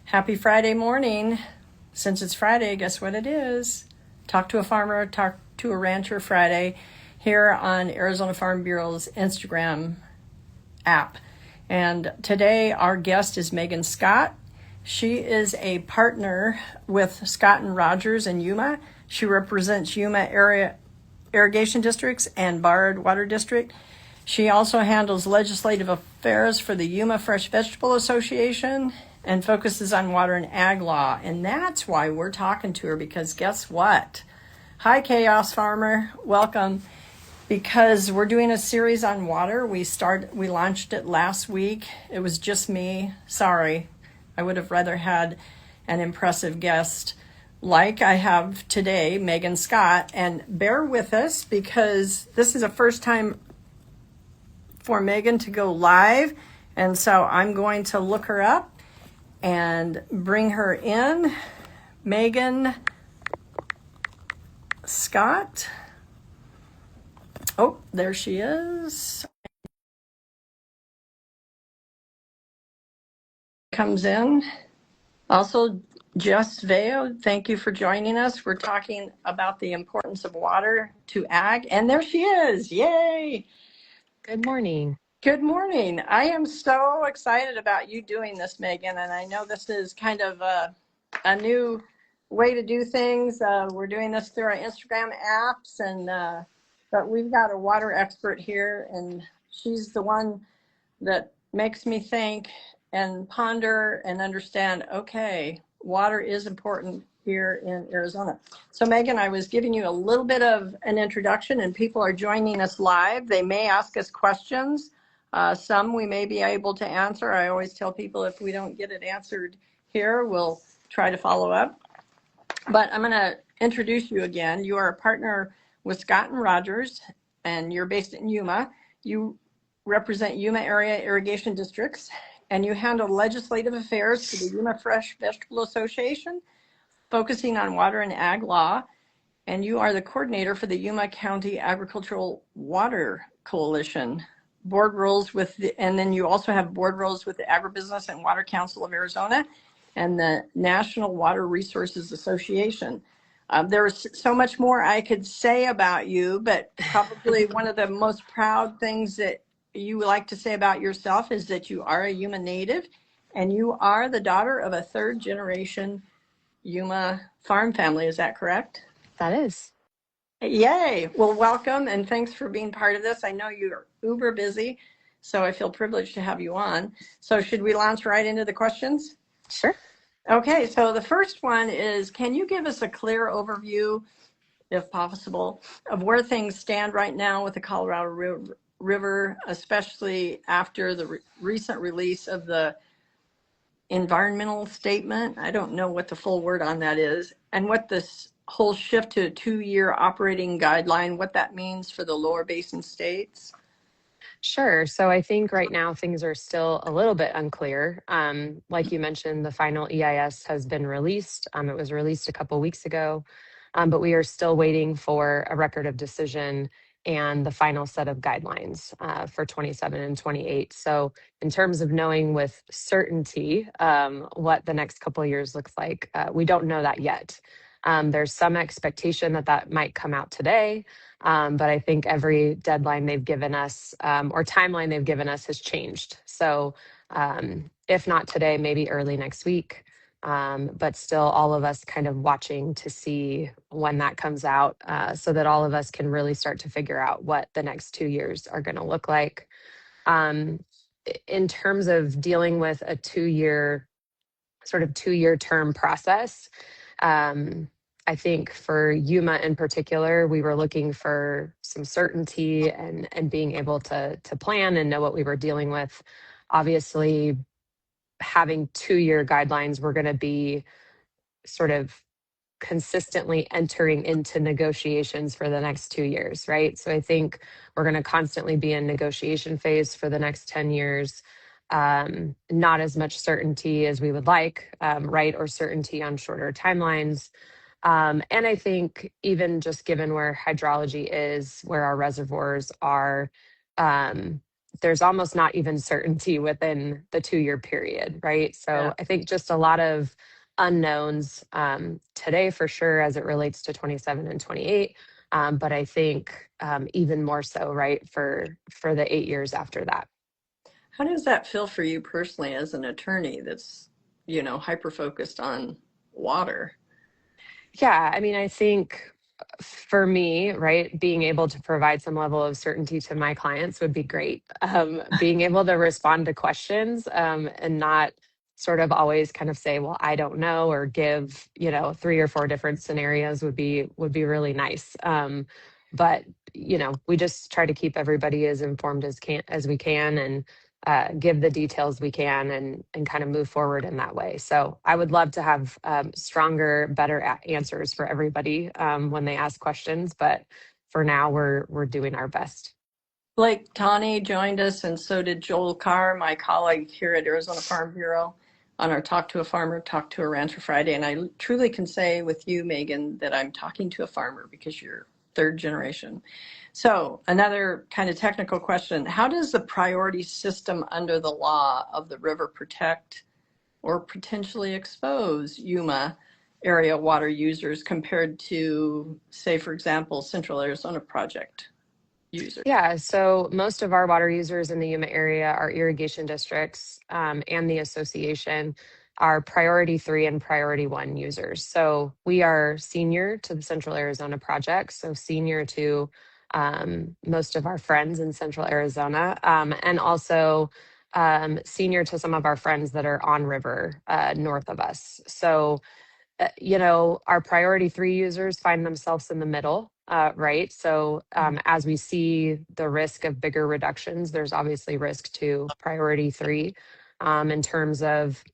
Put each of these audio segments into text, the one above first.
Happy Friday morning. Since it's Friday, guess what it is? Talk to a farmer, talk to a rancher Friday here on Arizona Farm Bureau's Instagram app. And today our guest is Meghan Scott. She is a partner with Scott and Rogers in Yuma. She represents Yuma area irrigation districts and Bard Water District. She also handles legislative affairs for the Yuma Fresh Vegetable Association and focuses on water and ag law. And that's why we're talking to her, because guess what? Hi, Chaos Farmer. Welcome. Because we're doing a series on water. We launched it last week. It was just me. Sorry. I would have rather had an impressive guest like I have today, Meghan Scott. And bear with us because this is a first time for Meghan to go live. And so I'm going to look her up and bring her in. Meghan Scott. Oh, there she is. Comes in. Also, Jess Veo, thank you for joining us. We're talking about the importance of water to ag. And there she is. Yay. Good morning. Good morning. I am so excited about you doing this, Meghan. And I know this is kind of a new way to do things. We're doing this through our Instagram apps, but we've got a water expert here, and she's the one that makes me think and ponder and understand, okay, water is important here in Arizona. So Meghan, I was giving you a little bit of an introduction, and people are joining us live. They may ask us questions. Some we may be able to answer. I always tell people if we don't get it answered here, we'll try to follow up. But I'm going to introduce you again. You are a partner with Scott and Rogers, and you're based in Yuma. You represent Yuma area irrigation districts, and you handle legislative affairs for the Yuma Fresh Vegetable Association, focusing on water and ag law. And you are the coordinator for the Yuma County Agricultural Water Coalition. And then you also have board roles with the Agribusiness and Water Council of Arizona and the National Water Resources Association. There's so much more I could say about you, but probably one of the most proud things that you would like to say about yourself is that you are a Yuma native, and you are the daughter of a third generation Yuma farm family. Is that correct? That is. Yay. Well, welcome, and thanks for being part of this. I know you're uber busy, so I feel privileged to have you on. So should we launch right into the questions? Sure. Okay, so the first one is, can you give us a clear overview, if possible, of where things stand right now with the Colorado River, especially after the recent release of the environmental statement? I don't know what the full word on that is, and what this whole shift to a 2-year operating guideline, what that means for the lower basin states. Sure. So I think right now things are still a little bit unclear. Like you mentioned, the final EIS has been released. It was released a couple weeks ago, but we are still waiting for a record of decision and the final set of guidelines for 27 and 28. So in terms of knowing with certainty what the next couple of years looks like, we don't know that yet. There's some expectation that that might come out today, but I think every deadline they've given us or timeline they've given us has changed. So if not today, maybe early next week. But still all of us kind of watching to see when that comes out so that all of us can really start to figure out what the next 2 years are going to look like. In terms of dealing with a 2-year term process, I think for Yuma in particular, we were looking for some certainty and being able to plan and know what we were dealing with. Obviously, having 2-year guidelines, we're going to be sort of consistently entering into negotiations for the next 2 years, right? So I think we're going to constantly be in negotiation phase for the next 10 years. Not as much certainty as we would like, right? Or certainty on shorter timelines. And I think even just given where hydrology is, where our reservoirs are, there's almost not even certainty within the 2 year period, right? Yeah. So I think just a lot of unknowns today for sure as it relates to 27 and 28. But I think even more so, right, for the 8 years after that. How does that feel for you personally as an attorney that's, hyper focused on water? Yeah, I mean, I think for me, right, being able to provide some level of certainty to my clients would be great. Being able to respond to questions and not sort of always kind of say, "Well, I don't know," or give 3 or 4 different scenarios would be really nice. But we just try to keep everybody as informed as we can, and give the details we can, and kind of move forward in that way. So I would love to have stronger, better answers for everybody when they ask questions. But for now, we're doing our best. Blake Tawney joined us, and so did Joel Carr, my colleague here at Arizona Farm Bureau, on our Talk to a Farmer, Talk to a Rancher Friday. And I truly can say with you, Meghan, that I'm talking to a farmer because you're third generation. So another kind of technical question. How does the priority system under the law of the river protect or potentially expose Yuma area water users compared to, say, for example, Central Arizona Project users? Yeah, so most of our water users in the Yuma area, our irrigation districts, and the association are priority 3 and priority 1 users. So we are senior to the Central Arizona project, so senior to most of our friends in Central Arizona, and also senior to some of our friends that are on river north of us. So our priority 3 users find themselves in the middle, right? So as we see the risk of bigger reductions, there's obviously risk to priority 3 in terms of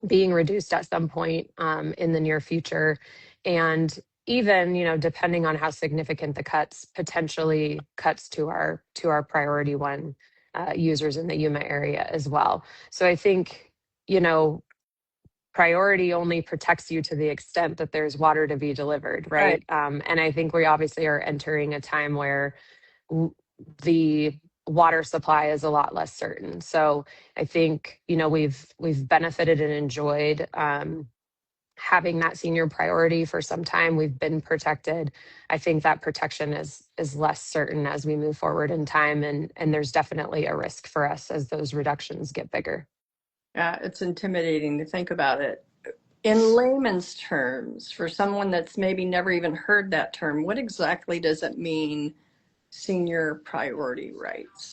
being reduced at some point in the near future. And even, depending on how significant the cuts, potentially cuts to our priority 1 users in the Yuma area as well. So I think, priority only protects you to the extent that there's water to be delivered, Right. right? And I think we obviously are entering a time where the water supply is a lot less certain. So I think we've benefited and enjoyed having that senior priority for some time. We've been protected. I think that protection is less certain as we move forward in time, and there's definitely a risk for us as those reductions get bigger. Yeah, it's intimidating to think about it. In layman's terms, for someone that's maybe never even heard that term, what exactly does it mean, senior priority rights?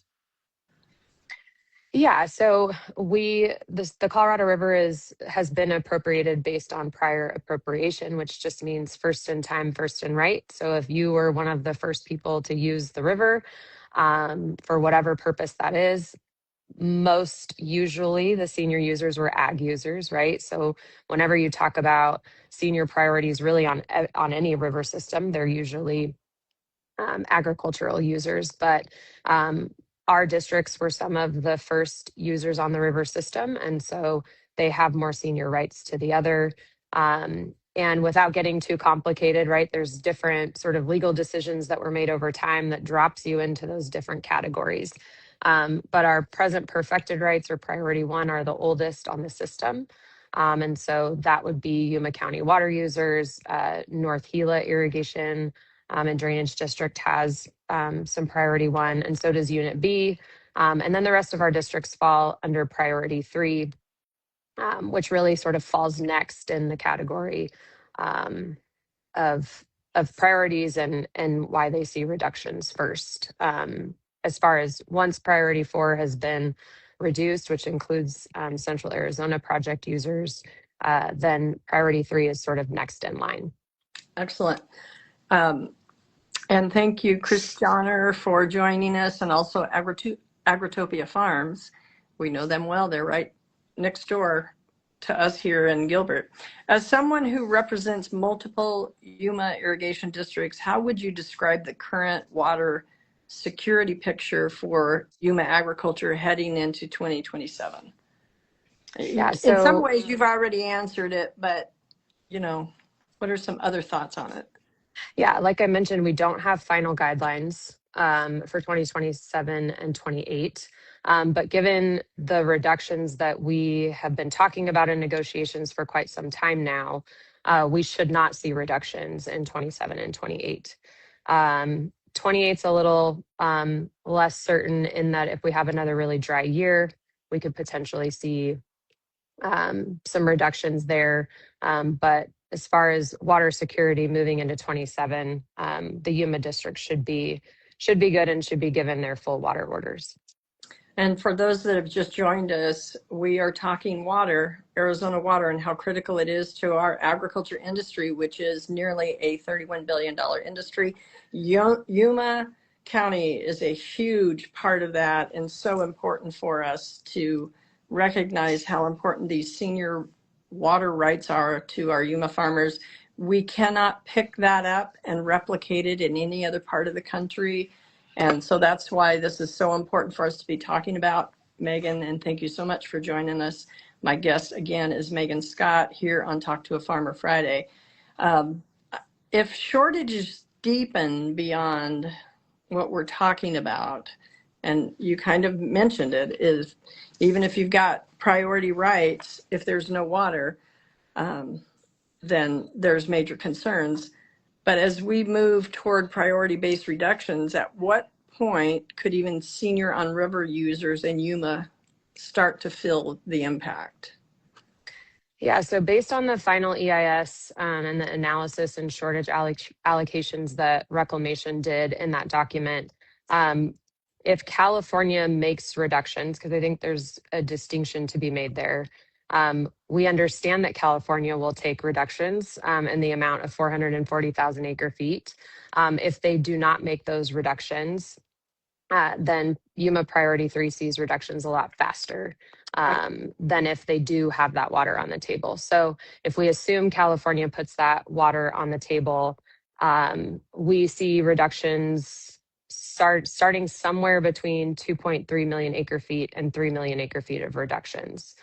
Yeah, so the Colorado River has been appropriated based on prior appropriation, which just means first in time, first in right. So if you were one of the first people to use the river, for whatever purpose that is, most usually the senior users were ag users, right? So whenever you talk about senior priorities, really on any river system, they're usually agricultural users, but our districts were some of the first users on the river system, and so they have more senior rights to the other. And without getting too complicated, right, there's different sort of legal decisions that were made over time that drops you into those different categories. But our present perfected rights or priority 1 are the oldest on the system. And so that would be Yuma County water users, North Gila irrigation, and drainage district has some priority 1, and so does unit B. And then the rest of our districts fall under priority 3, which really sort of falls next in the category of priorities and why they see reductions first. As far as once priority 4 has been reduced, which includes Central Arizona project users, then priority 3 is sort of next in line. Excellent. Um, and thank you, Chris Johnner, for joining us, and also Agritopia Farms. We know them well. They're right next door to us here in Gilbert. As someone who represents multiple Yuma irrigation districts, how would you describe the current water security picture for Yuma agriculture heading into 2027? Yeah, In some so ways, you've already answered it, but what are some other thoughts on it? yeah, like I mentioned, we don't have final guidelines for 2027 and 28. But given the reductions that we have been talking about in negotiations for quite some time now, we should not see reductions in 27 and 28. 28 is a little less certain in that if we have another really dry year, we could potentially see some reductions there. But as far as water security moving into 27, the Yuma district should be good and should be given their full water orders. And for those that have just joined us, we are talking water, Arizona water, and how critical it is to our agriculture industry, which is nearly a $31 billion industry. Yuma County is a huge part of that, and so important for us to recognize how important these senior water rights are to our Yuma farmers. We cannot pick that up and replicate it in any other part of the country. And so that's why this is so important for us to be talking about, Meghan, and thank you so much for joining us. My guest again is Meghan Scott here on Talk to a Farmer Friday. If shortages deepen beyond what we're talking about, and you kind of mentioned it, is even if you've got priority rights, if there's no water, then there's major concerns. But as we move toward priority-based reductions, at what point could even senior on-river users in Yuma start to feel the impact? Yeah, so based on the final EIS and the analysis and shortage allocations that Reclamation did in that document, if California makes reductions, because I think there's a distinction to be made there, we understand that California will take reductions in the amount of 440,000 acre feet. If they do not make those reductions, then Yuma Priority 3 sees reductions a lot faster than if they do have that water on the table. So if we assume California puts that water on the table, we see reductions starting somewhere between 2.3 million acre feet and 3 million acre feet of reductions.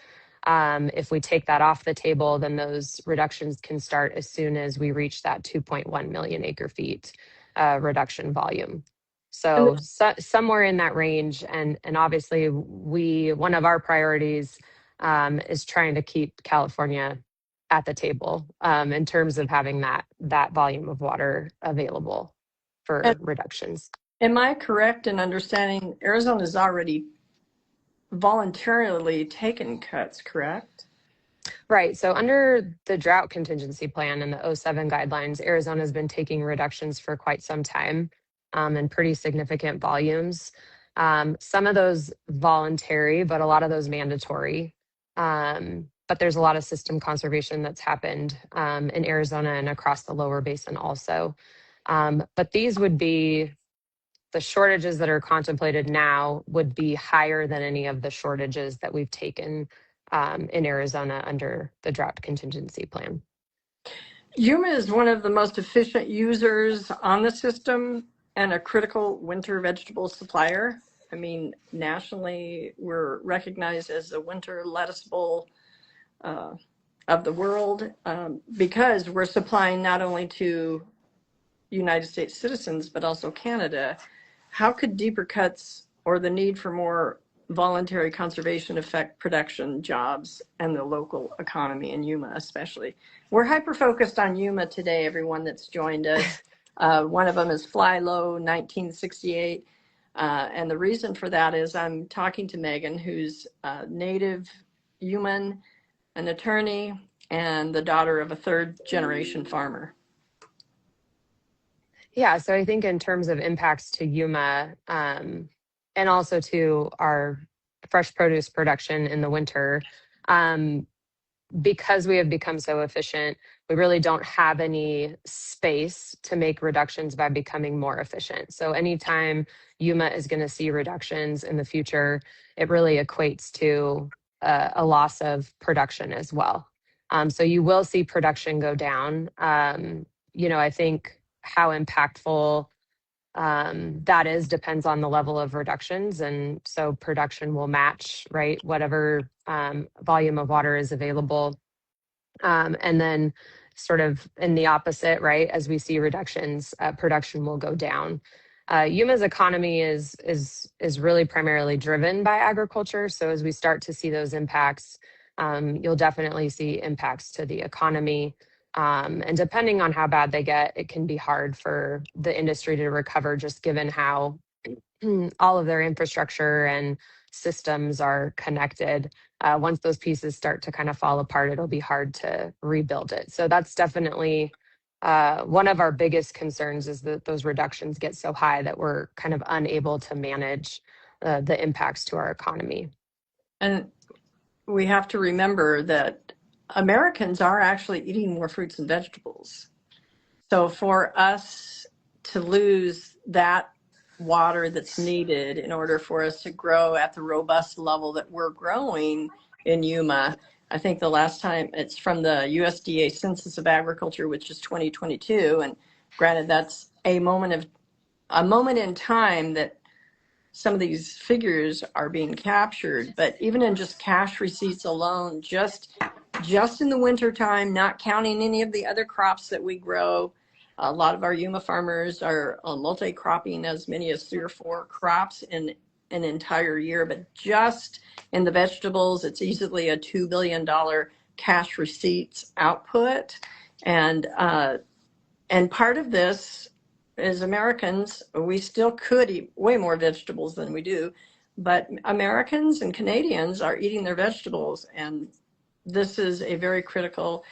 If we take that off the table, then those reductions can start as soon as we reach that 2.1 million acre feet reduction volume. So somewhere in that range, and obviously one of our priorities is trying to keep California at the table in terms of having that volume of water available for reductions. Am I correct in understanding Arizona's already voluntarily taken cuts, correct? Right. So under the drought contingency plan and the '07 guidelines, Arizona has been taking reductions for quite some time in pretty significant volumes. Some of those voluntary, but a lot of those mandatory. But there's a lot of system conservation that's happened in Arizona and across the lower basin also. But these would be the shortages that are contemplated now would be higher than any of the shortages that we've taken in Arizona under the drought contingency plan. Yuma is one of the most efficient users on the system and a critical winter vegetable supplier. I mean, nationally, we're recognized as the winter lettuce bowl of the world because we're supplying not only to United States citizens, but also Canada. How could deeper cuts or the need for more voluntary conservation affect production, jobs, and the local economy in Yuma especially? We're hyper-focused on Yuma today, everyone that's joined us. One of them is Fly Low 1968. And the reason for that is I'm talking to Meghan, who's a native Yuman, an attorney, and the daughter of a third-generation farmer. Yeah, so I think in terms of impacts to Yuma and also to our fresh produce production in the winter, because we have become so efficient, we really don't have any space to make reductions by becoming more efficient. So anytime Yuma is going to see reductions in the future, it really equates to a loss of production as well. So you will see production go down. I think how impactful that is depends on the level of reductions. And so production will match, right, whatever volume of water is available. And then sort of in the opposite, right, as we see reductions, production will go down. Yuma's economy is really primarily driven by agriculture. So as we start to see those impacts, you'll definitely see impacts to the economy. And depending on how bad they get, it can be hard for the industry to recover, just given how all of their infrastructure and systems are connected. Once those pieces start to kind of fall apart, it'll be hard to rebuild it. So that's definitely one of our biggest concerns, is that those reductions get so high that we're kind of unable to manage the impacts to our economy. And we have to remember that Americans are actually eating more fruits and vegetables. So for us to lose that water that's needed in order for us to grow at the robust level that we're growing in Yuma, I think the last time, it's from the USDA Census of Agriculture, which is 2022, and granted that's a moment in time that some of these figures are being captured, but even in just cash receipts alone, just in the winter time, not counting any of the other crops that we grow. A lot of our Yuma farmers are multi-cropping as many as 3 or 4 crops in an entire year, but just in the vegetables, it's easily a $2 billion cash receipts output. And part of this, as Americans, we still could eat way more vegetables than we do, but Americans and Canadians are eating their vegetables, and this is a very critical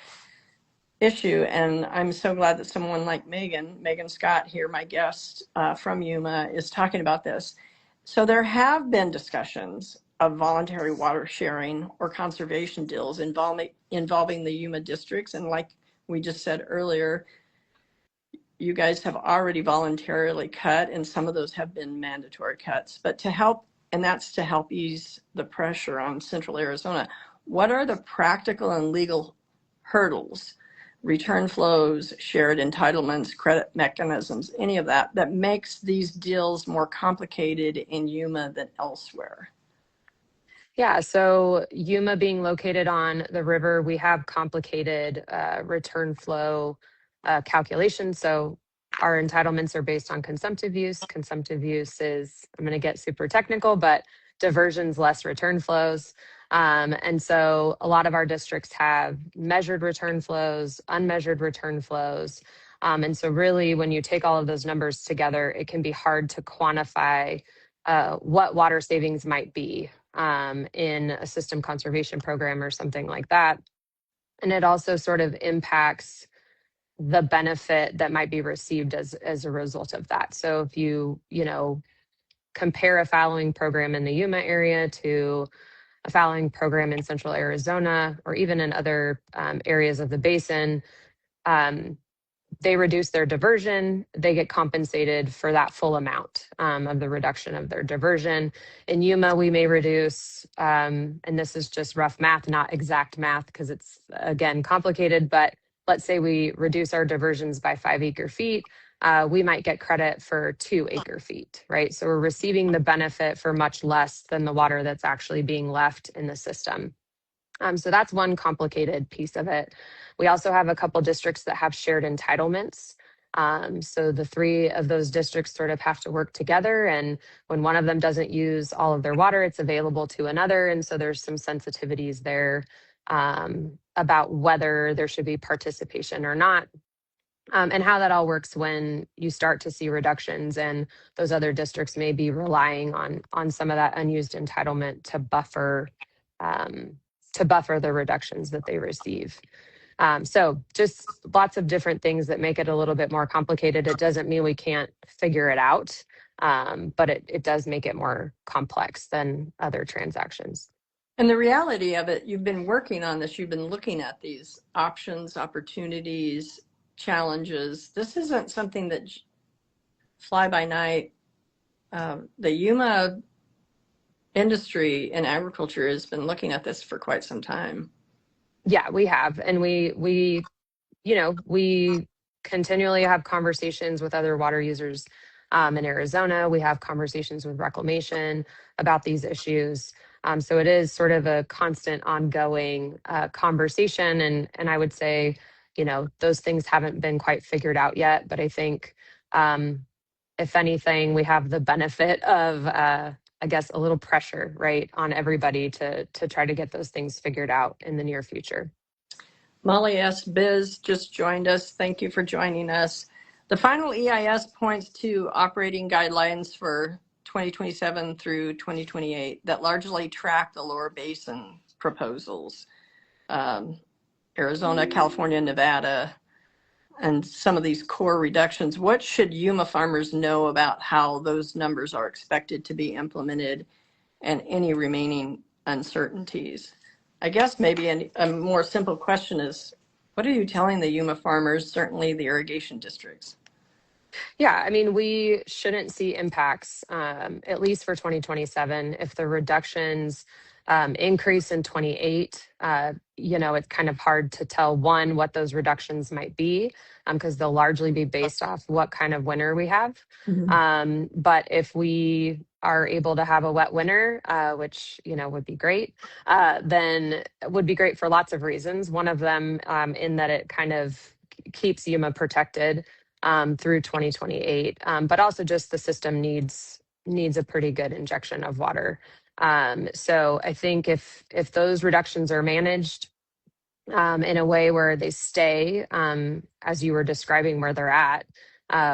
issue. And I'm so glad that someone like Meghan Scott here, my guest from Yuma, is talking about this. So there have been discussions of voluntary water sharing or conservation deals involving the Yuma districts, and like we just said earlier, you guys have already voluntarily cut, and some of those have been mandatory cuts. But to help, and that's to help ease the pressure on Central Arizona, what are the practical and legal hurdles, return flows, shared entitlements, credit mechanisms, any of that, that makes these deals more complicated in Yuma than elsewhere? Yeah, so Yuma being located on the river, we have complicated return flow calculations. So our entitlements are based on consumptive use. Consumptive use is, I'm going to get super technical, but diversions less return flows. And so a lot of our districts have measured return flows, unmeasured return flows. And so really, when you take all of those numbers together, it can be hard to quantify what water savings might be in a system conservation program or something like that. And it also sort of impacts the benefit that might be received as a result of that. So if you compare a fallowing program in the Yuma area to a fallowing program in Central Arizona, or even in other areas of the basin, um, they reduce their diversion, they get compensated for that full amount of the reduction of their diversion. In Yuma, we may reduce, and this is just rough math, not exact math, because it's, again, complicated, but let's say we reduce our diversions by 5 acre feet, we might get credit for 2 acre feet, right? So we're receiving the benefit for much less than the water that's actually being left in the system. So that's one complicated piece of it. We also have a couple districts that have shared entitlements. So the 3 of those districts sort of have to work together. And when one of them doesn't use all of their water, it's available to another. And so there's some sensitivities there about whether there should be participation or not. And how that all works when you start to see reductions, and those other districts may be relying on some of that unused entitlement um, to buffer the reductions that they receive. So just lots of different things that make it a little bit more complicated. It doesn't mean we can't figure it out, but it does make it more complex than other transactions. And the reality of it, you've been working on this, you've been looking at these options, opportunities, challenges. This isn't something that fly by night. The Yuma industry in agriculture has been looking at this for quite some time. Yeah, we have. And we continually have conversations with other water users in Arizona. We have conversations with reclamation about these issues. So it is sort of a constant ongoing conversation. And I would say, those things haven't been quite figured out yet. But I think if anything, we have the benefit of, I guess, a little pressure, right, on everybody to try to get those things figured out in the near future. Molly S. Biz just joined us. Thank you for joining us. The final EIS points to operating guidelines for 2027 through 2028 that largely track the lower basin proposals. Arizona, California, Nevada, and some of these core reductions. What should Yuma farmers know about how those numbers are expected to be implemented and any remaining uncertainties? I guess maybe a more simple question is, what are you telling the Yuma farmers, certainly the irrigation districts? Yeah, I mean, we shouldn't see impacts, at least for 2027. If the reductions increase in 28, it's kind of hard to tell, one, what those reductions might be, because they'll largely be based off what kind of winter we have. But if we are able to have a wet winter, which, would be great, then it would be great for lots of reasons. One of them, in that it kind of keeps Yuma protected through 2028. But also just the system needs a pretty good injection of water. So I think if those reductions are managed in a way where they stay, as you were describing where they're at,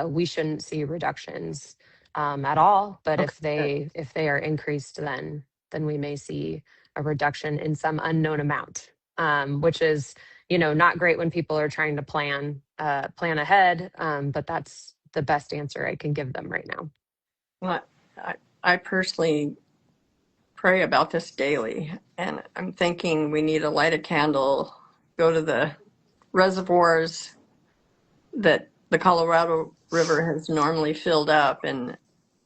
we shouldn't see reductions at all. But Okay, good. if they are increased, then we may see a reduction in some unknown amount, which is not great when people are trying to plan ahead. But that's the best answer I can give them right now. Well, I personally pray about this daily, and I'm thinking we need to light a candle, go to the reservoirs that the Colorado River has normally filled up, and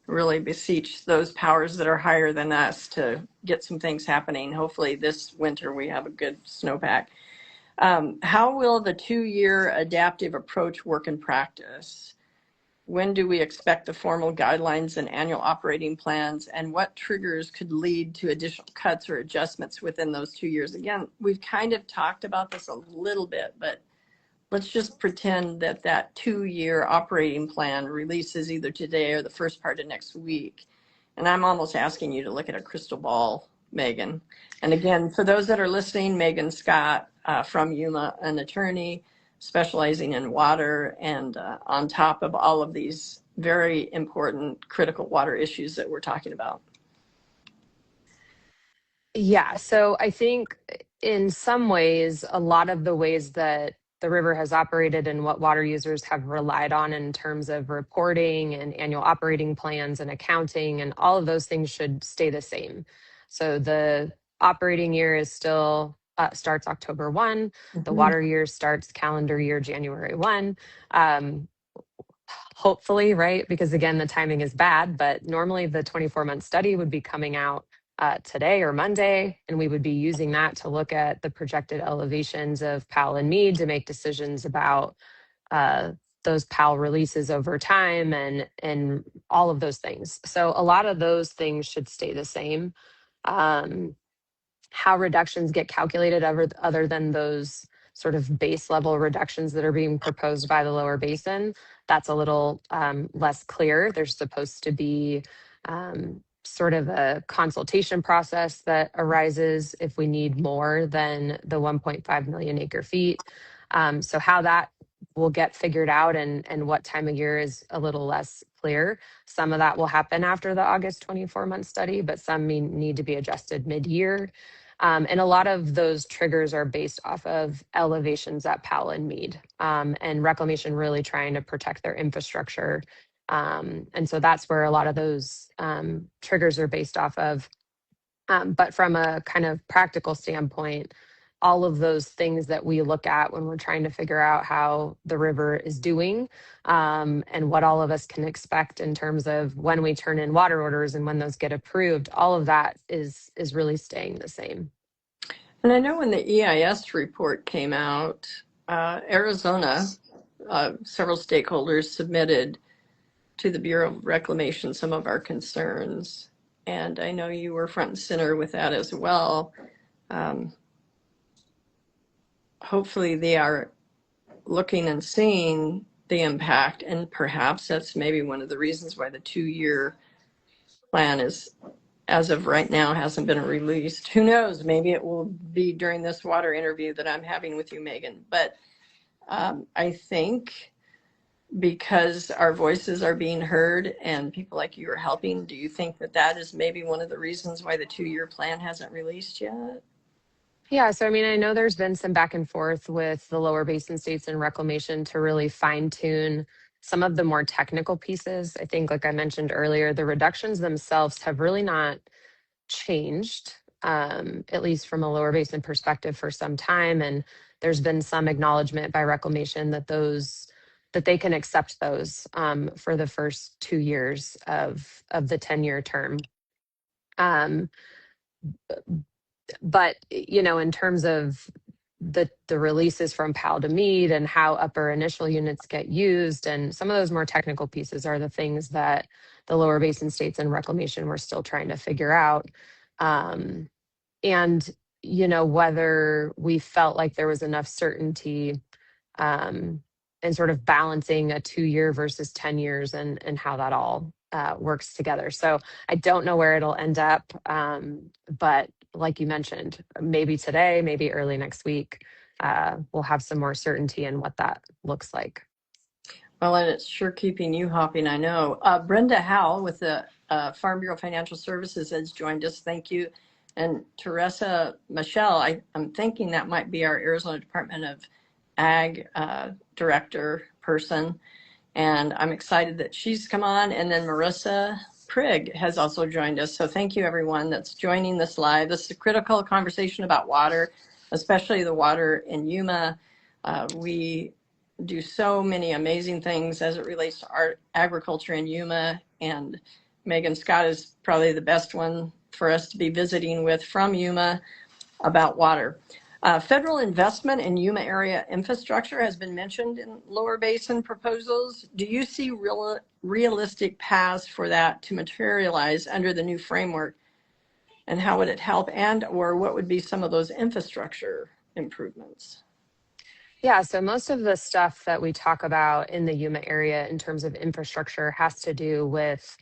really beseech those powers that are higher than us to get some things happening. Hopefully this winter we have a good snowpack. How will the 2-year adaptive approach work in practice? When do we expect the formal guidelines and annual operating plans, and what triggers could lead to additional cuts or adjustments within those 2 years? Again, we've kind of talked about this a little bit, but let's just pretend that that 2-year operating plan releases either today or the first part of next week. And I'm almost asking you to look at a crystal ball, Meghan. And again, for those that are listening, Meghan Scott from Yuma, an attorney specializing in water, and on top of all of these very important critical water issues that we're talking about. Yeah, so I think in some ways, a lot of the ways that the river has operated and what water users have relied on in terms of reporting and annual operating plans and accounting and all of those things should stay the same. So the operating year is still starts October 1. The Mhm. water year starts calendar year January 1. Hopefully, right? Because again, the timing is bad, but normally the 24-month study would be coming out today or Monday, and we would be using that to look at the projected elevations of PAL and Mead to make decisions about uh, those PAL releases over time and all of those things. So a lot of those things should stay the same. Um, how reductions get calculated other than those sort of base level reductions that are being proposed by the lower basin, that's a little less clear. There's supposed to be sort of a consultation process that arises if we need more than the 1.5 million acre feet. So how that will get figured out and what time of year is a little less clear. Some of that will happen after the August 24-month study, but some need to be adjusted mid-year. And a lot of those triggers are based off of elevations at Powell and Mead, and Reclamation really trying to protect their infrastructure. And so that's where a lot of those triggers are based off of. But from a kind of practical standpoint, all of those things that we look at when we're trying to figure out how the river is doing, and what all of us can expect in terms of when we turn in water orders and when those get approved, all of that is really staying the same. And I know when the EIS report came out, Arizona, several stakeholders submitted to the Bureau of Reclamation some of our concerns. And I know you were front and center with that as well. Hopefully they are looking and seeing the impact. And perhaps that's maybe one of the reasons why the 2-year plan is, as of right now, hasn't been released. Who knows? Maybe it will be during this water interview that I'm having with you, Meghan. But I think because our voices are being heard and people like you are helping, do you think that that is maybe one of the reasons why the 2-year plan hasn't released yet? Yeah, so I mean, I know there's been some back and forth with the lower basin states and reclamation to really fine tune some of the more technical pieces. I think, like I mentioned earlier, the reductions themselves have really not changed, at least from a lower basin perspective for some time. And there's been some acknowledgement by reclamation that they can accept those for the first 2 years of the 10-year term. Um, but in terms of the releases from PAL to Mead and how upper initial units get used, and some of those more technical pieces are the things that the lower basin states and reclamation were still trying to figure out. And whether we felt like there was enough certainty and sort of balancing a 2-year versus 10 years and how that all works together. So I don't know where it'll end up. But like you mentioned, maybe today, maybe early next week, we'll have some more certainty in what that looks like. Well, and it's sure keeping you hopping, I know. Brenda Howell with the Farm Bureau Financial Services has joined us. Thank you. And Teresa Michelle, I'm thinking that might be our Arizona Department of Ag director person. And I'm excited that she's come on. And then Marissa Prigg has also joined us. So thank you, everyone that's joining this live. This is a critical conversation about water, especially the water in Yuma. We do so many amazing things as it relates to our agriculture in Yuma. And Meghan Scott is probably the best one for us to be visiting with from Yuma about water. Federal investment in Yuma area infrastructure has been mentioned in lower basin proposals. Do you see realistic paths for that to materialize under the new framework? And how would it help, and or what would be some of those infrastructure improvements? Yeah, so most of the stuff that we talk about in the Yuma area in terms of infrastructure has to do with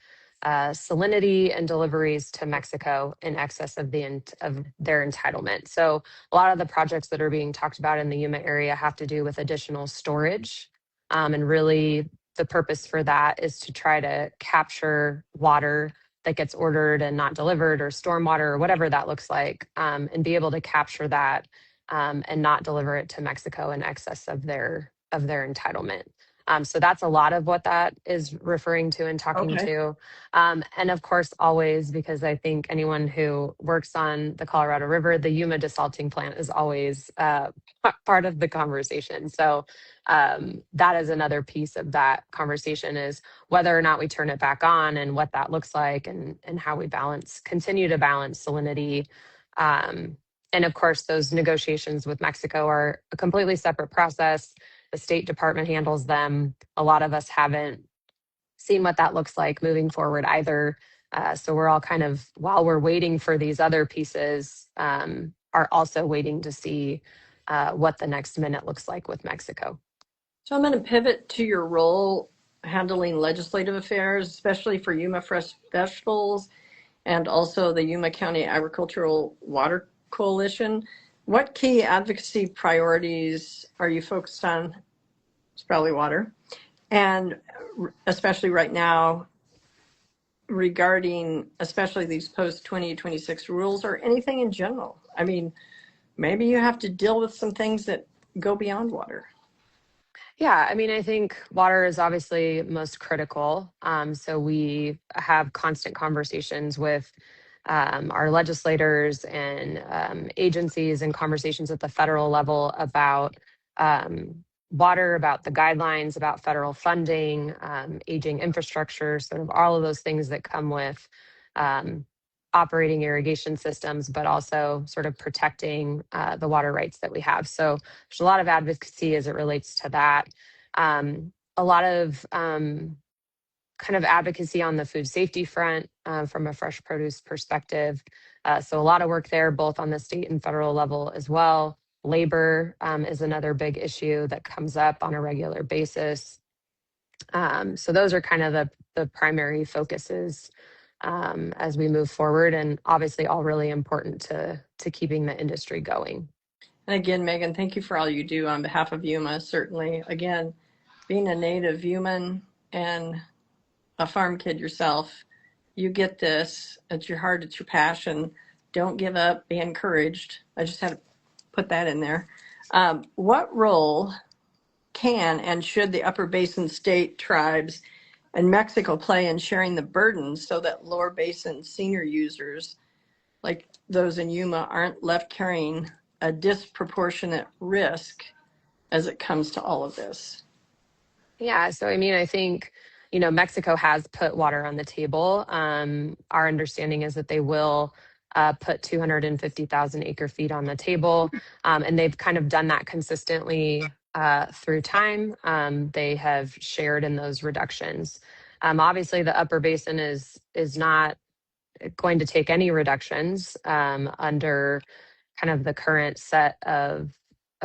salinity and deliveries to Mexico in excess of of their entitlement. So a lot of the projects that are being talked about in the Yuma area have to do with additional storage, and really the purpose for that is to try to capture water that gets ordered and not delivered, or stormwater, or whatever that looks like, and be able to capture that and not deliver it to Mexico in excess of their entitlement. So that's a lot of what that is referring to and talking Okay. to. And of course, always, because I think anyone who works on the Colorado River, the Yuma desalting plant is always part of the conversation. So that is another piece of that conversation, is whether or not we turn it back on and what that looks like, and how we continue to balance salinity. And of course, those negotiations with Mexico are a completely separate process. The State Department handles them. A lot of us haven't seen what that looks like moving forward either. So we're all kind of, while we're waiting for these other pieces, are also waiting to see what the next minute looks like with Mexico. So I'm going to pivot to your role handling legislative affairs, especially for Yuma Fresh Vegetables and also the Yuma County Agricultural Water Coalition. What key advocacy priorities are you focused on? It's probably water. And especially right now, regarding especially these post 2026 rules, or anything in general. I mean, maybe you have to deal with some things that go beyond water. Yeah, I mean, I think water is obviously most critical. So we have constant conversations with our legislators and agencies, and conversations at the federal level about water, about the guidelines, about federal funding, aging infrastructure, sort of all of those things that come with um, operating irrigation systems, but also sort of protecting the water rights that we have. So there's a lot of advocacy as it relates to that. A lot of kind of advocacy on the food safety front from a fresh produce perspective. So a lot of work there, both on the state and federal level as well. Labor is another big issue that comes up on a regular basis. So those are kind of the primary focuses as we move forward, and obviously all really important to keeping the industry going. And again, Megan, thank you for all you do on behalf of Yuma. Certainly, again, being a native Yuman and a farm kid yourself, you get this. It's your heart, it's your passion. Don't give up, be encouraged. I just had to put that in there. What role can and should the Upper Basin state tribes and Mexico play in sharing the burden so that Lower Basin senior users, like those in Yuma, aren't left carrying a disproportionate risk as it comes to all of this? Yeah, so I mean, I think, Mexico has put water on the table. Our understanding is that they will put 250,000 acre feet on the table, and they've kind of done that consistently through time. They have shared in those reductions. Obviously, the Upper Basin is not going to take any reductions under kind of the current set of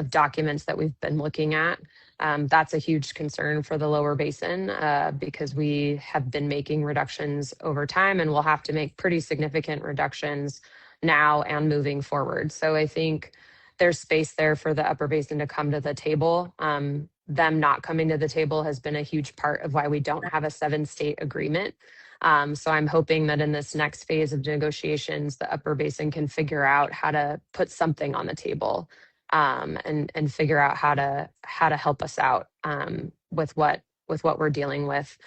documents that we've been looking at. That's a huge concern for the lower basin because we have been making reductions over time, and we'll have to make pretty significant reductions now and moving forward. So I think there's space there for the upper basin to come to the table. Them not coming to the table has been a huge part of why we don't have a 7-state agreement. So I'm hoping that in this next phase of negotiations, the upper basin can figure out how to put something on the table, and figure out how to help us out with what we're dealing with.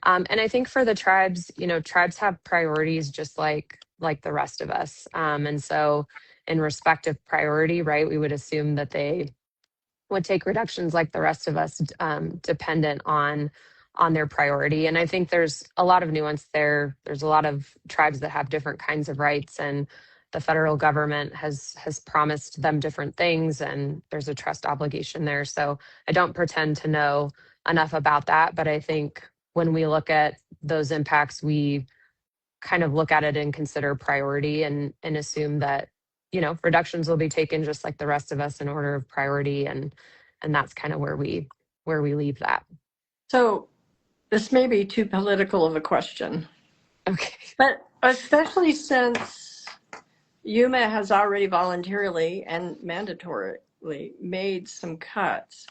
And I think for the tribes, tribes have priorities just like the rest of us. And so in respect of priority, right, we would assume that they would take reductions like the rest of us, dependent on their priority. And I think there's a lot of nuance there. There's a lot of tribes that have different kinds of rights, and the federal government has promised them different things, and there's a trust obligation there. So I don't pretend to know enough about that, but I think when we look at those impacts, we kind of look at it and consider priority, and assume that reductions will be taken just like the rest of us in order of priority, and that's kind of where we leave that. So this may be too political of a question, Okay. but especially since Yuma has already voluntarily and mandatorily made some cuts,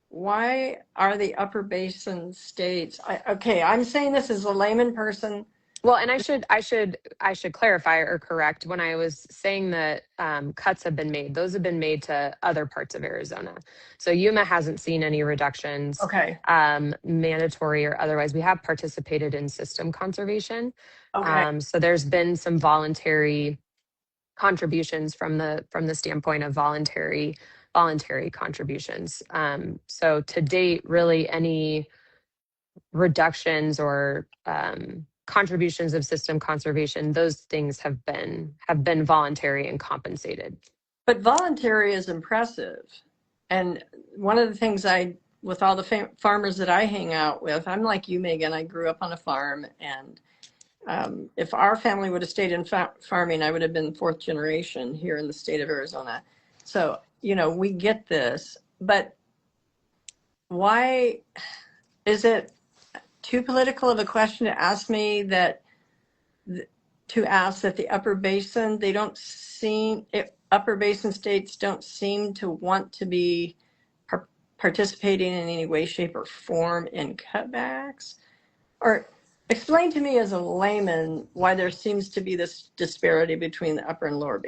why are the upper basin states? I'm saying this as a layman person. Well, and I should clarify or correct when I was saying that cuts have been made. Those have been made to other parts of Arizona. So Yuma hasn't seen any reductions, Okay. Mandatory or otherwise. We have participated in system conservation. Okay. So there's been some voluntary contributions from the standpoint of voluntary contributions. So to date, really any reductions or contributions of system conservation, those things have been voluntary and compensated. But voluntary is impressive. And one of the things with all the farmers that I hang out with, I'm like you, Megan. I grew up on a farm, and if our family would have stayed in farming, I would have been fourth generation here in the state of Arizona. So, we get this, but why is it too political of a question to ask me that the upper basin, upper basin states don't seem to want to be participating in any way, shape, or form in cutbacks? Or explain to me as a layman why there seems to be this disparity between the upper and lower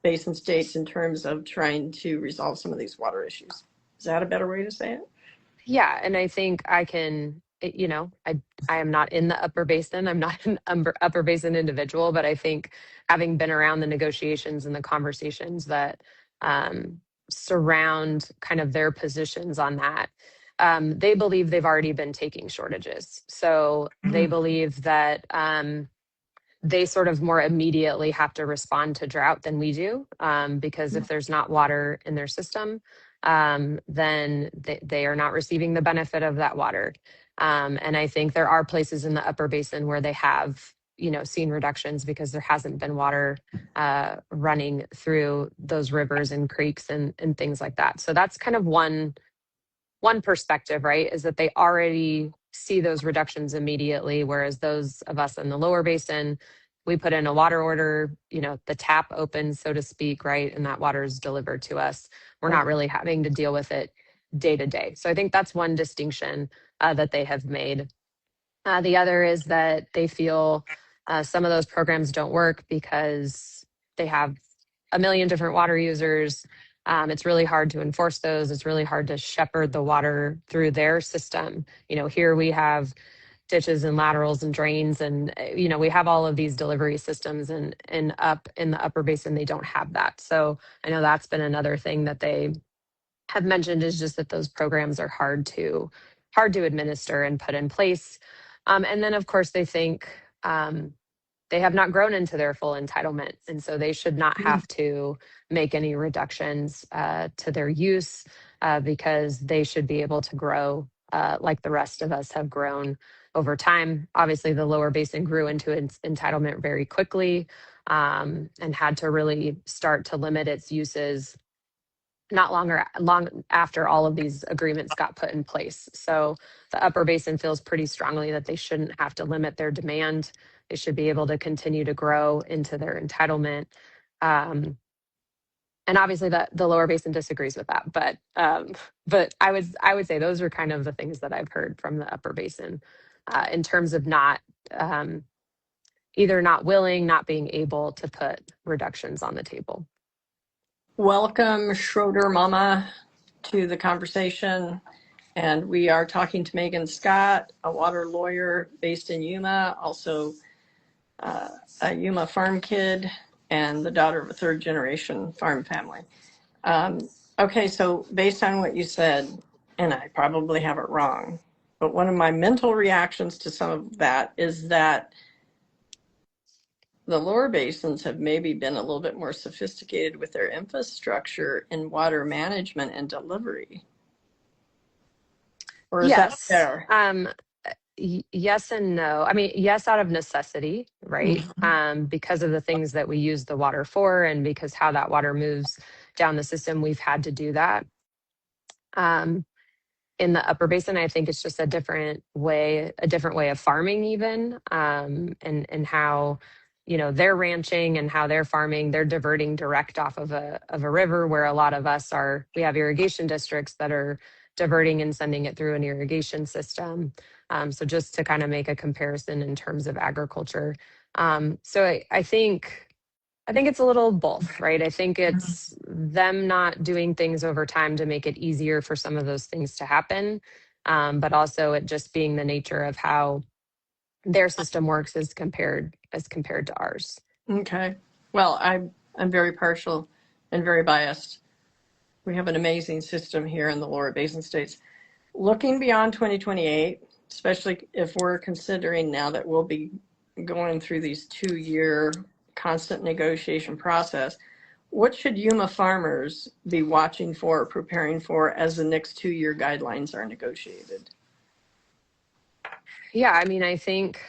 basin states in terms of trying to resolve some of these water issues. Is that a better way to say it? Yeah, and I think I can, I am not in the upper basin. I'm not an upper basin individual, but I think having been around the negotiations and the conversations that surround kind of their positions on that, they believe they've already been taking shortages. So they believe that they sort of more immediately have to respond to drought than we do, because if there's not water in their system, then they are not receiving the benefit of that water. And I think there are places in the upper basin where they have, seen reductions because there hasn't been water running through those rivers and creeks and things like that. So that's kind of one one perspective, right, is that they already see those reductions immediately, whereas those of us in the lower basin, we put in a water order, the tap opens, so to speak, right, and that water is delivered to us. We're not really having to deal with it day to day. So I think that's one distinction that they have made. The other is that they feel some of those programs don't work because they have a million different water users. It's really hard to enforce those. It's really hard to shepherd the water through their system. Here we have ditches and laterals and drains, and we have all of these delivery systems, and up in the upper basin they don't have that. So I know that's been another thing that they have mentioned, is just that those programs are hard to administer and put in place. And then of course they think they have not grown into their full entitlement, and so they should not have to make any reductions to their use, because they should be able to grow like the rest of us have grown over time. Obviously, the lower basin grew into its entitlement very quickly, and had to really start to limit its uses not long after all of these agreements got put in place. So the upper basin feels pretty strongly that they shouldn't have to limit their demand. They should be able to continue to grow into their entitlement. And obviously the lower basin disagrees with that, but I would say those are kind of the things that I've heard from the upper basin, in terms of not either not willing, not being able to put reductions on the table. Welcome, Schroeder Mama, to the conversation. And we are talking to Meghan Scott, a water lawyer based in Yuma, also a Yuma farm kid and the daughter of a third generation farm family. Okay, so based on what you said, and I probably have it wrong, but one of my mental reactions to some of that is that the lower basins have maybe been a little bit more sophisticated with their infrastructure in water management and delivery. Or is that fair? Yes and no. I mean, yes, out of necessity, right? Because of the things that we use the water for, and because how that water moves down the system, we've had to do that. In the upper basin, I think it's just a different way of farming, even, and how they're ranching and how they're farming. They're diverting direct off of a river, where a lot of us are. We have irrigation districts that are diverting and sending it through an irrigation system. So just to kind of make a comparison in terms of agriculture. So I think it's a little both, right? I think it's them not doing things over time to make it easier for some of those things to happen, but also it just being the nature of how their system works as compared to ours. Okay. Well, I'm very partial and very biased. We have an amazing system here in the lower basin states. Looking beyond 2028, especially if we're considering now that we'll be going through these 2-year constant negotiation process, what should Yuma farmers be watching for or preparing for as the next 2-year guidelines are negotiated? Yeah, I mean, I think,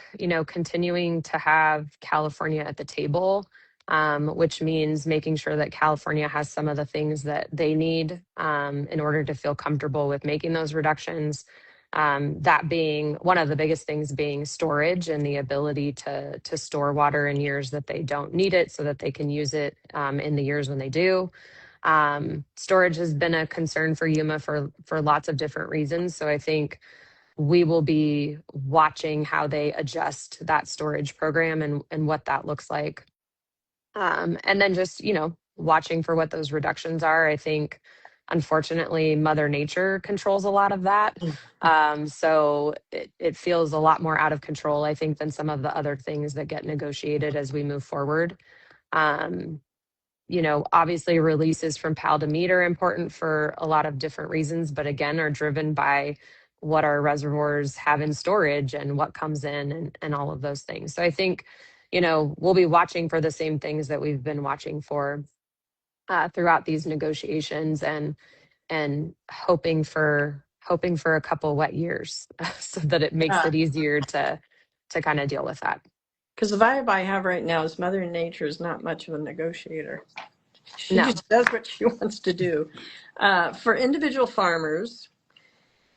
continuing to have California at the table, which means making sure that California has some of the things that they need, in order to feel comfortable with making those reductions. That being one of the biggest things, being storage and the ability to store water in years that they don't need it, so that they can use it in the years when they do. Storage has been a concern for Yuma for lots of different reasons. So I think we will be watching how they adjust that storage program and what that looks like. And then just, watching for what those reductions are. I think, unfortunately, Mother Nature controls a lot of that. So it feels a lot more out of control, I think, than some of the other things that get negotiated as we move forward. Obviously releases from PAL to meet are important for a lot of different reasons, but again, are driven by what our reservoirs have in storage and what comes in, and all of those things. So I think, we'll be watching for the same things that we've been watching for throughout these negotiations, and hoping for a couple wet years so that it makes it easier to kind of deal with that. Because the vibe I have right now is Mother Nature is not much of a negotiator. She No. just does what she wants to do. For individual farmers,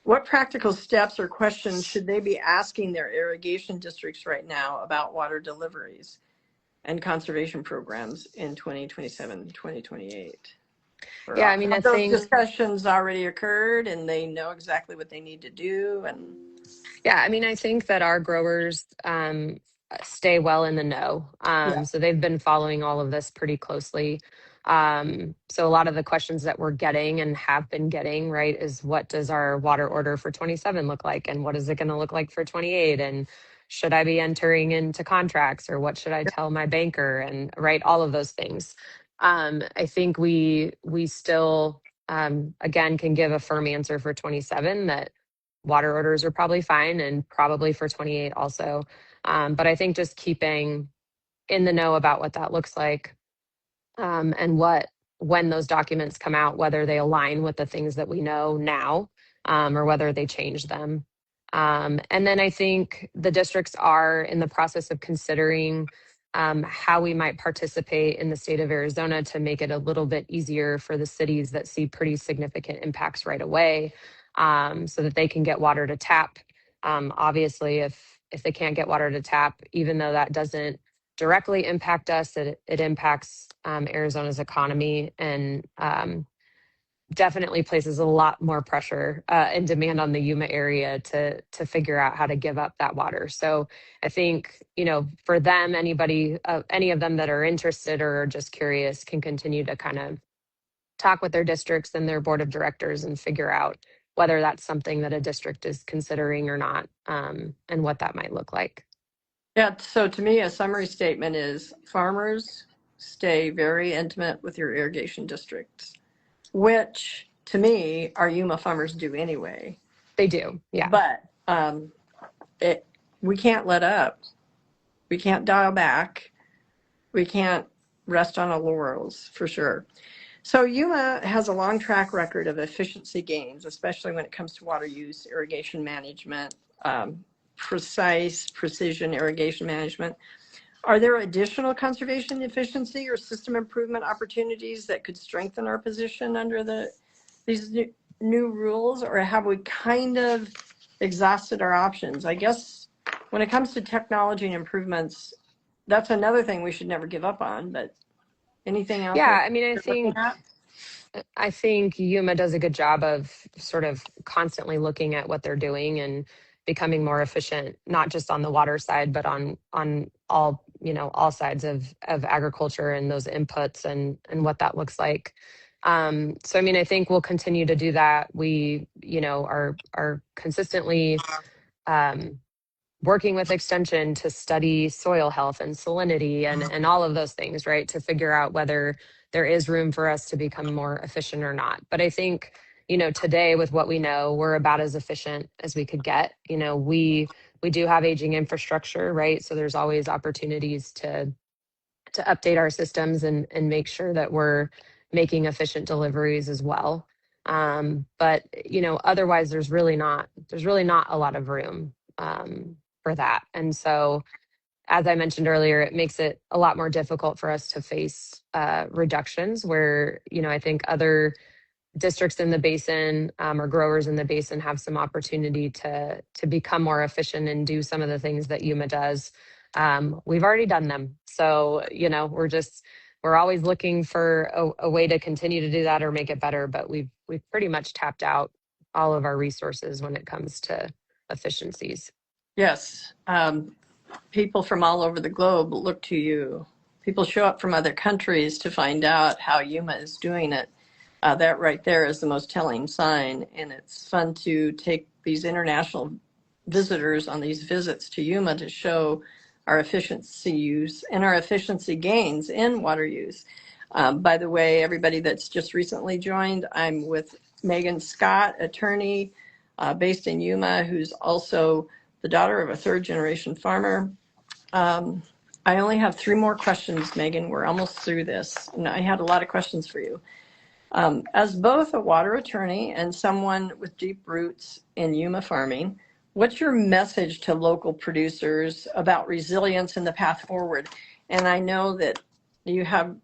What practical steps or questions should they be asking their irrigation districts right now about water deliveries and conservation programs in 2027, 2028? Or Yeah, I mean, I have those think, discussions already occurred and they know exactly what they need to do? And yeah, I mean, I think that our growers stay well in the know. yeah, So they've been following all of this pretty closely. So a lot of the questions that we're getting and have been getting, right, is what does our water order for 27 look like? And what is it going to look like for 28? And should I be entering into contracts or what should I tell my banker? And right, all of those things. I think we still again can give a firm answer for 27 that water orders are probably fine and probably for 28 also. But I think just keeping in the know about what that looks like, and what when those documents come out, whether they align with the things that we know now, or whether they change them. And then I think the districts are in the process of considering how we might participate in the state of Arizona to make it a little bit easier for the cities that see pretty significant impacts right away, so that they can get water to tap. Obviously, if they can't get water to tap, even though that doesn't directly impact us, it impacts Arizona's economy, and definitely places a lot more pressure and demand on the Yuma area to figure out how to give up that water. So I think, for them, anybody, any of them that are interested or are just curious can continue to kind of talk with their districts and their board of directors and figure out whether that's something that a district is considering or not, and what that might look like. yeah. So to me, a summary statement is farmers stay very intimate with your irrigation districts, which to me, our Yuma farmers do anyway. They do, yeah. But it, we can't let up. We can't dial back. We can't rest on our laurels for sure. So Yuma has a long track record of efficiency gains, especially when it comes to water use, irrigation management, precision irrigation management. Are there additional conservation efficiency or system improvement opportunities that could strengthen our position under these new rules, or have we kind of exhausted our options? I guess when it comes to technology and improvements, that's another thing we should never give up on, but anything out there Yeah, I mean, you're looking at? I think Yuma does a good job of sort of constantly looking at what they're doing and becoming more efficient, not just on the water side, but on all, all sides of agriculture and those inputs and what that looks like. So I mean, I think we'll continue to do that. We, are consistently um, working with extension to study soil health and salinity and all of those things, right? To figure out whether there is room for us to become more efficient or not. But I think, today with what we know, we're about as efficient as we could get. We do have aging infrastructure, right? So there's always opportunities to update our systems and make sure that we're making efficient deliveries as well. But otherwise there's really not a lot of room for that. And so, as I mentioned earlier, it makes it a lot more difficult for us to face reductions where, I think other districts in the basin, or growers in the basin have some opportunity to become more efficient and do some of the things that Yuma does. We've already done them. So, we're always looking for a way to continue to do that or make it better, but we've pretty much tapped out all of our resources when it comes to efficiencies. Yes. People from all over the globe look to you. People show up from other countries to find out how Yuma is doing it. That right there is the most telling sign. And it's fun to take these international visitors on these visits to Yuma to show our efficiency use and our efficiency gains in water use. By the way, everybody that's just recently joined, I'm with Meghan Scott, attorney based in Yuma, who's also the daughter of a third generation farmer. I only have three more questions, Meghan. We're almost through this. And I had a lot of questions for you. As both a water attorney and someone with deep roots in Yuma farming, what's your message to local producers about resilience and the path forward? And I know that you have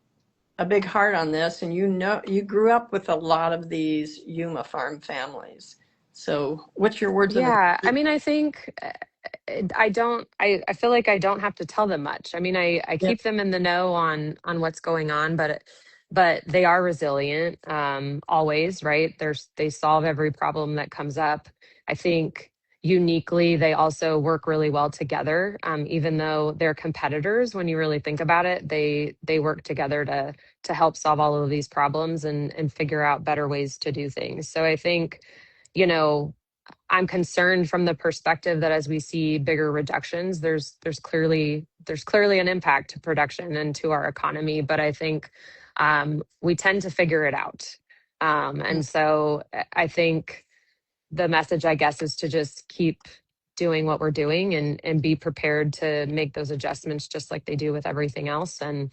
a big heart on this, and you grew up with a lot of these Yuma farm families. So what's your words of Yeah, I advice? mean, I think I feel like I don't have to tell them much. I mean, I Yeah. keep them in the know on what's going on, but they are resilient, always, right? They solve every problem that comes up. I think uniquely they also work really well together. Even though they're competitors, when you really think about it, they work together to help solve all of these problems and figure out better ways to do things. So I think, you know, I'm concerned from the perspective that as we see bigger reductions, there's clearly an impact to production and to our economy. But I think we tend to figure it out, and so I think the message, I guess, is to just keep doing what we're doing and be prepared to make those adjustments, just like they do with everything else, and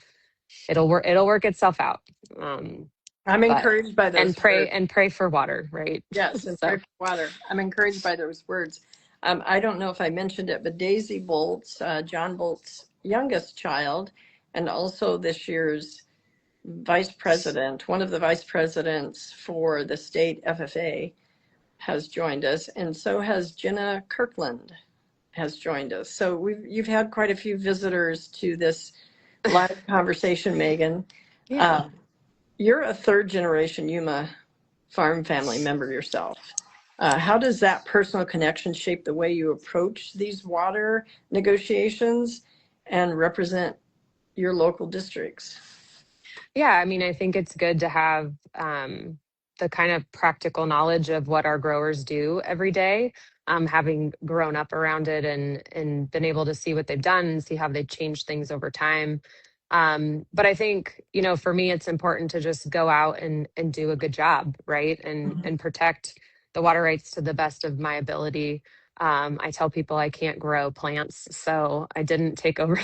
it'll work itself out. Um, I'm but encouraged by and those pray words. and pray for water, right? Yes, and pray So. for water. I'm encouraged by those words. I don't know if I mentioned it, but Daisy Bolt's, John Bolt's youngest child, and also this year's vice president, one of the vice presidents for the state FFA, has joined us, and so has Jenna Kirkland has joined us. So you've had quite a few visitors to this live conversation, Megan. Yeah. Uh, you're a third generation Yuma farm family member yourself. How does that personal connection shape the way you approach these water negotiations and represent your local districts? Yeah, I mean, I think it's good to have the kind of practical knowledge of what our growers do every day, having grown up around it and been able to see what they've done and see how they've changed things over time. But I think, for me, it's important to just go out and do a good job, right? And protect the water rights to the best of my ability. I tell people I can't grow plants, so I didn't take over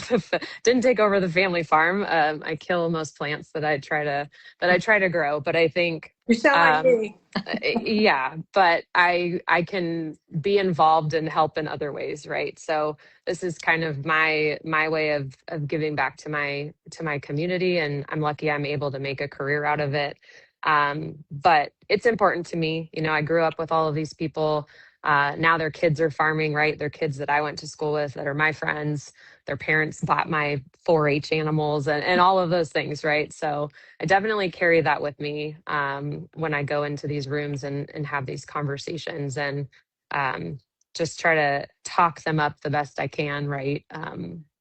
didn't take over the family farm. I kill most plants that I try to grow, but I think, You sound like um, me. yeah, but I can be involved and help in other ways, right? So this is kind of my way of giving back to my community, and I'm lucky I'm able to make a career out of it. But it's important to me. I grew up with all of these people. Now their kids are farming, right? They're kids that I went to school with that are my friends. Their parents bought my 4-H animals and all of those things, right? So I definitely carry that with me, when I go into these rooms and have these conversations, and um, just try to talk them up the best I can, right?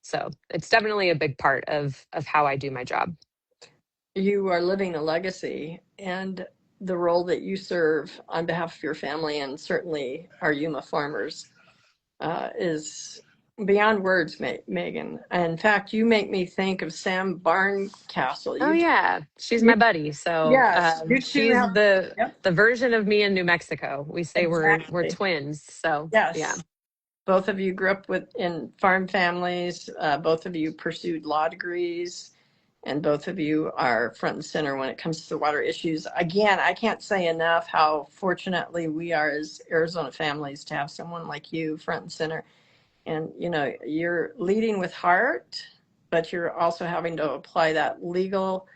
So it's definitely a big part of how I do my job. You are living a legacy, and the role that you serve on behalf of your family and certainly our Yuma farmers is beyond words, Megan. In fact, you make me think of Sam Barncastle. Oh yeah, she's You my buddy. So yes, you two she's have. the Yep, the version of me in New Mexico. We say we're exactly. twins. So yeah. Yes, both of you grew up in farm families. Both of you pursued law degrees, and both of you are front and center when it comes to the water issues. Again, I can't say enough how fortunately we are as Arizona families to have someone like you front and center. And you're leading with heart, but you're also having to apply that legal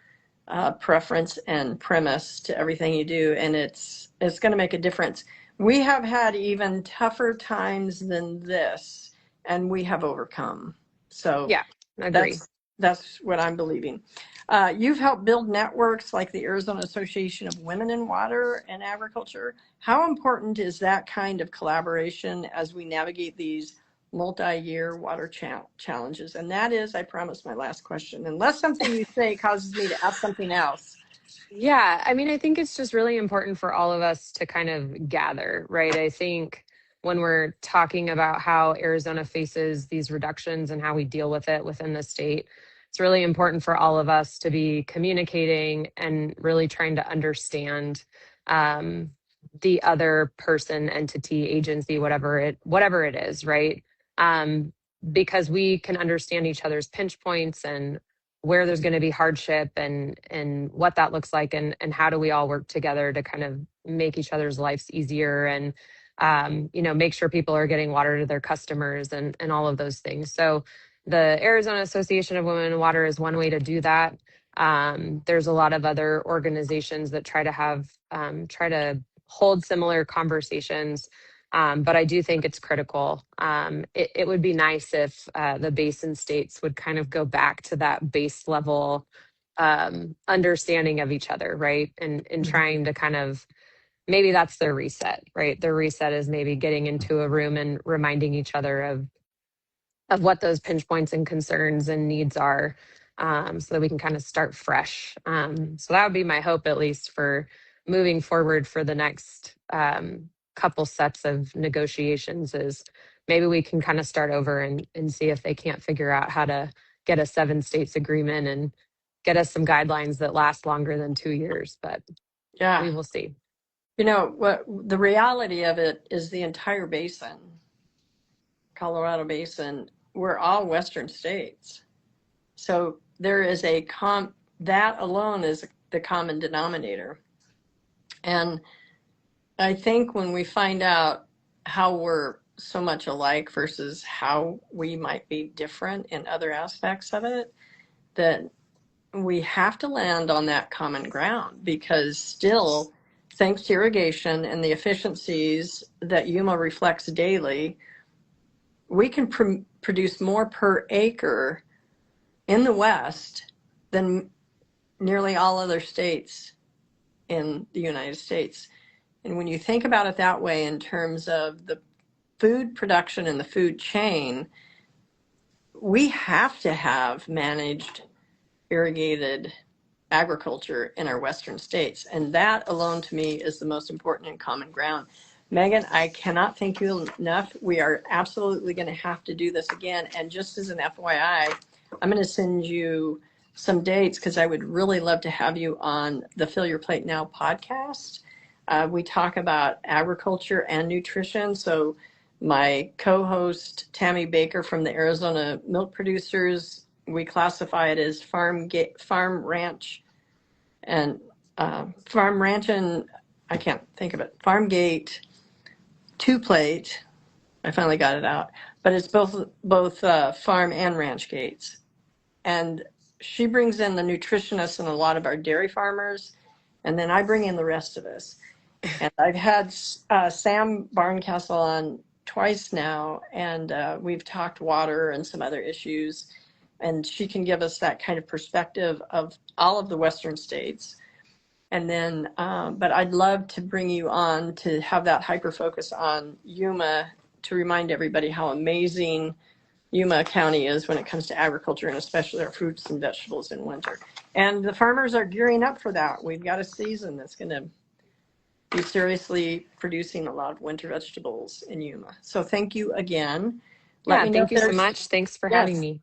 preference and premise to everything you do, and it's going to make a difference. We have had even tougher times than this, and we have overcome. So Yeah, I agree. that's what I'm believing. You've helped build networks like the Arizona Association of Women in Water and Agriculture. How important is that kind of collaboration as we navigate these multi-year water challenges? And that is, I promise, my last question, unless something you say causes me to ask something else. Yeah, I mean, I think it's just really important for all of us to kind of gather, right? I think when we're talking about how Arizona faces these reductions and how we deal with it within the state, it's really important for all of us to be communicating and really trying to understand, um, the other person, entity, agency, whatever it is, right? Um, because we can understand each other's pinch points and where there's going to be hardship and what that looks like, and how do we all work together to kind of make each other's lives easier, and make sure people are getting water to their customers and all of those things. So the Arizona Association of Women in Water is one way to do that. There's a lot of other organizations that try to hold similar conversations. But I do think it's critical. It would be nice if the basin states would kind of go back to that base level understanding of each other, right? And trying to kind of, maybe that's their reset, right? Their reset is maybe getting into a room and reminding each other of what those pinch points and concerns and needs are, so that we can kind of start fresh. So that would be my hope, at least for moving forward for the next couple sets of negotiations, is maybe we can kind of start over and see if they can't figure out how to get a 7 states agreement and get us some guidelines that last longer than 2 years, but Yeah. we will see. You know, what the reality of it is, the entire basin, Colorado Basin, we're all Western states. So there is that alone is the common denominator. And I think when we find out how we're so much alike versus how we might be different in other aspects of it, that we have to land on that common ground, because still, thanks to irrigation and the efficiencies that Yuma reflects daily, we can produce more per acre in the West than nearly all other states in the United States. And when you think about it that way, in terms of the food production and the food chain, we have to have managed irrigated agriculture in our Western states. And that alone, to me, is the most important and common ground. Meghan, I cannot thank you enough. We are absolutely going to have to do this again. And just as an FYI, I'm going to send you some dates, because I would really love to have you on the Fill Your Plate Now podcast. We talk about agriculture and nutrition. So my co-host, Tammy Baker from the Arizona Milk Producers, we classify it as farm ranch and I can't think of it, farm gate, 2 plate. I finally got it out, but it's both farm and ranch gates. And she brings in the nutritionists and a lot of our dairy farmers, and then I bring in the rest of us. And I've had Sam Barncastle on twice now, and we've talked water and some other issues, and she can give us that kind of perspective of all of the Western states. And then, but I'd love to bring you on to have that hyper focus on Yuma, to remind everybody how amazing Yuma County is when it comes to agriculture, and especially our fruits and vegetables in winter. And the farmers are gearing up for that. We've got a season that's going to be seriously producing a lot of winter vegetables in Yuma. So thank you again. Let Yeah, me know thank if you so there's, much. Thanks for having yes, me.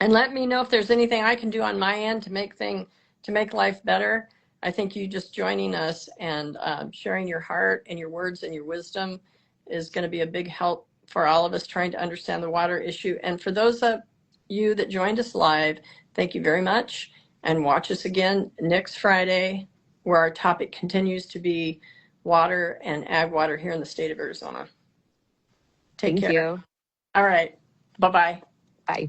and let me know if there's anything I can do on my end to make life better. I think you just joining us and sharing your heart and your words and your wisdom is going to be a big help for all of us trying to understand the water issue. And for those of you that joined us live, thank you very much. And watch us again next Friday, where our topic continues to be water and ag water here in the state of Arizona. Take Thank care. you. All right. Bye-bye. Bye.